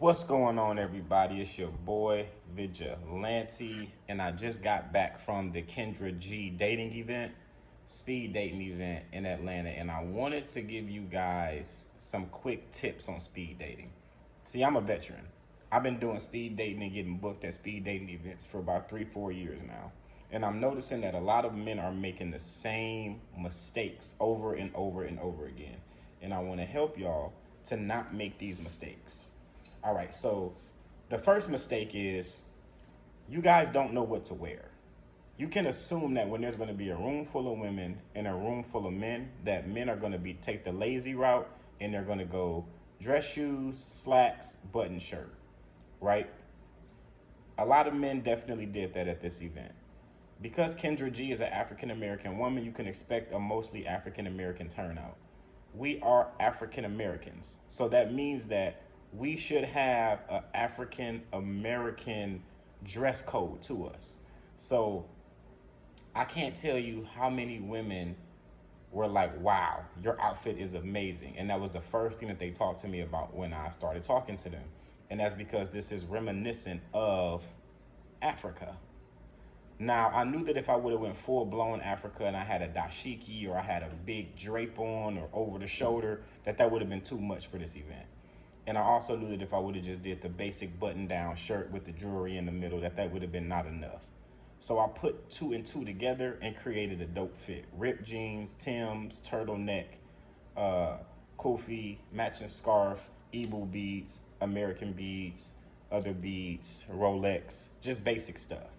What's going on, everybody? It's your boy Vigilante, and I just got back from the Kendra G dating event, speed dating event in Atlanta, and I wanted to give you guys some quick tips on speed dating. See, I'm a veteran. I've been doing speed dating and getting booked at speed dating events for about 3, 4 years now. And I'm noticing that a lot of men are making the same mistakes over and over and over again. And I want to help y'all to not make these mistakes. All right, so the first mistake is you guys don't know what to wear. You can assume that when there's going to be a room full of women and a room full of men, that men are going to be take the lazy route and they're going to go dress shoes, slacks, button shirt, right? A lot of men definitely did that at this event. Because Kendra G is an African American woman, you can expect a mostly African American turnout. We are African Americans, so that means that we should have an African American dress code to us. So I can't tell you how many women were like, wow, your outfit is amazing. And that was the first thing that they talked to me about when I started talking to them. And that's because this is reminiscent of Africa. Now, I knew that if I would have went full blown Africa and I had a dashiki or I had a big drape on or over the shoulder, that would have been too much for this event. And I also knew that if I would have just did the basic button down shirt with the jewelry in the middle, that would have been not enough. So I put two and two together and created a dope fit. Ripped jeans, Tim's, turtleneck, kufi, matching scarf, Ebu beads, American beads, other beads, Rolex, just basic stuff.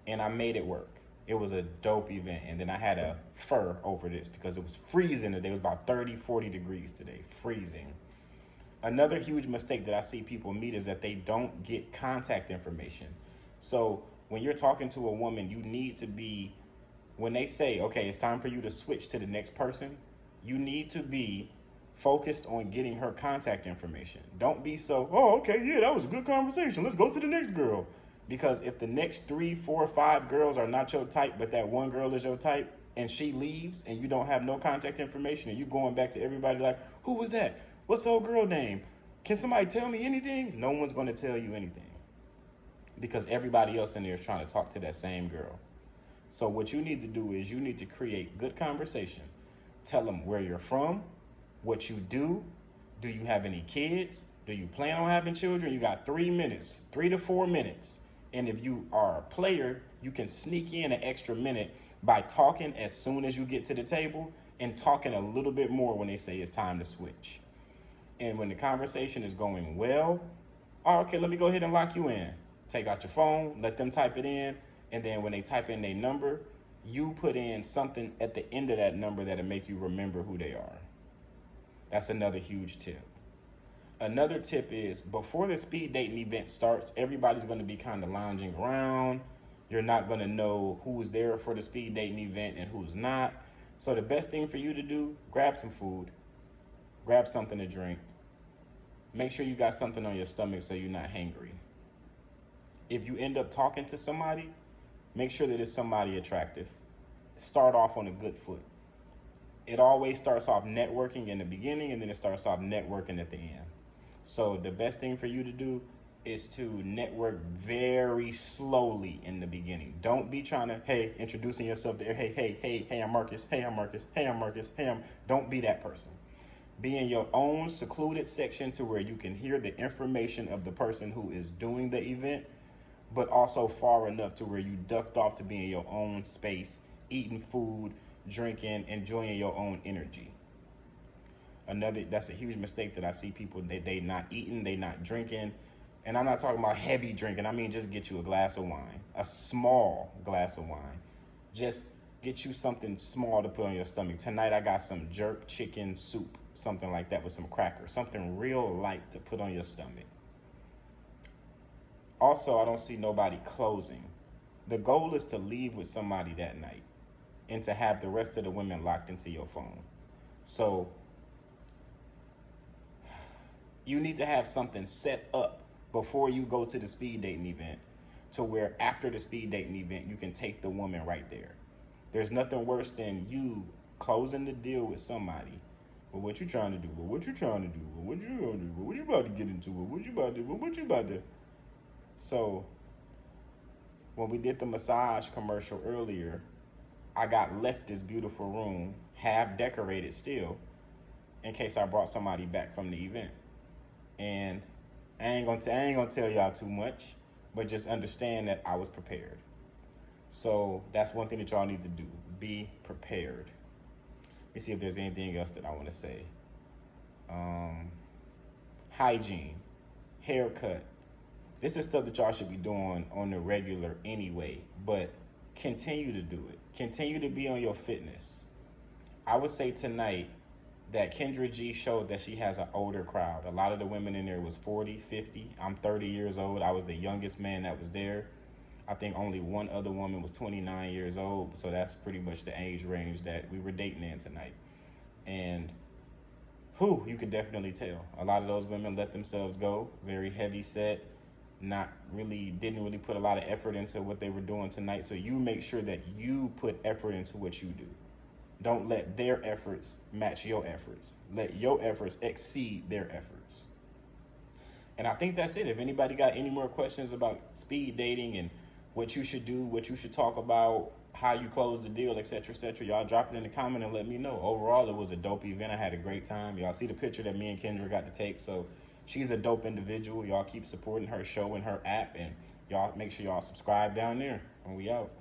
And I made it work. It was a dope event. And then I had a fur over this because it was freezing today. It was about 30, 40 degrees today, freezing. Another huge mistake that I see people meet is that they don't get contact information. So when you're talking to a woman, you need to be, when they say, okay, it's time for you to switch to the next person, you need to be focused on getting her contact information. Don't be so, oh, okay, yeah, that was a good conversation. Let's go to the next girl. Because if the next 3, 4, 5 girls are not your type, but that one girl is your type, and she leaves and you don't have no contact information and you going back to everybody like, who was that? What's the old girl name? Can somebody tell me anything? No one's going to tell you anything because everybody else in there is trying to talk to that same girl. So what you need to do is you need to create good conversation. Tell them where you're from, what you do you have any kids? Do you plan on having children? You got 3 minutes, 3 to 4 minutes. And if you are a player, you can sneak in an extra minute by talking as soon as you get to the table and talking a little bit more when they say it's time to switch. And when the conversation is going well, oh, okay, let me go ahead and lock you in. Take out your phone, let them type it in, and then when they type in their number, you put in something at the end of that number that'll make you remember who they are. That's another huge tip. Another tip is before the speed dating event starts, everybody's going to be kind of lounging around. You're not going to know who's there for the speed dating event and who's not. So the best thing for you to do, grab some food, grab something to drink. Make sure you got something on your stomach so you're not hangry. If you end up talking to somebody, make sure that it's somebody attractive. Start off on a good foot. It always starts off networking in the beginning and then it starts off networking at the end. So the best thing for you to do is to network very slowly in the beginning. Don't be trying to, hey, introducing yourself there. Hey, I'm Marcus. Hey, I'm Marcus. Hey, I'm Marcus. Don't be that person. Be in your own secluded section to where you can hear the information of the person who is doing the event, but also far enough to where you ducked off to be in your own space, eating food, drinking, enjoying your own energy. That's a huge mistake that I see people, they not eating, they not drinking. And I'm not talking about heavy drinking. I mean, just get you a glass of wine, a small glass of wine. Just get you something small to put on your stomach. Tonight I got some jerk chicken soup, something like that with some crackers, something real light to put on your stomach. Also, I don't see nobody closing. The goal is to leave with somebody that night and to have the rest of the women locked into your phone. So you need to have something set up before you go to the speed dating event to where after the speed dating event, you can take the woman right there. There's nothing worse than you closing the deal with somebody Well, what you trying to do? Well, what you trying to do? Well, what you gonna do? Well, what you about to get into? Well, what you about to? Well, what you about to? So when we did the massage commercial earlier, I got left this beautiful room, half decorated still, in case I brought somebody back from the event. And I ain't gonna tell y'all too much, but just understand that I was prepared. So that's one thing that y'all need to do. Be prepared. Let me see if there's anything else that I want to say. Hygiene, haircut. This is stuff that y'all should be doing on the regular anyway, but continue to do it. Continue to be on your fitness. I would say tonight that Kendra G showed that she has an older crowd. A lot of the women in there was 40, 50. I'm 30 years old. I was the youngest man that was there. I think only one other woman was 29 years old. So that's pretty much the age range that we were dating in tonight. And you could definitely tell. A lot of those women let themselves go, very heavy set, didn't really put a lot of effort into what they were doing tonight. So you make sure that you put effort into what you do. Don't let their efforts match your efforts. Let your efforts exceed their efforts. And I think that's it. If anybody got any more questions about speed dating and what you should do, what you should talk about, how you close the deal, etc., y'all drop it in the comment and let me know. Overall, it was a dope event. I had a great time. Y'all see the picture that me and Kendra got to take. So she's a dope individual. Y'all keep supporting her show and her app, and y'all make sure y'all subscribe down there. And we out.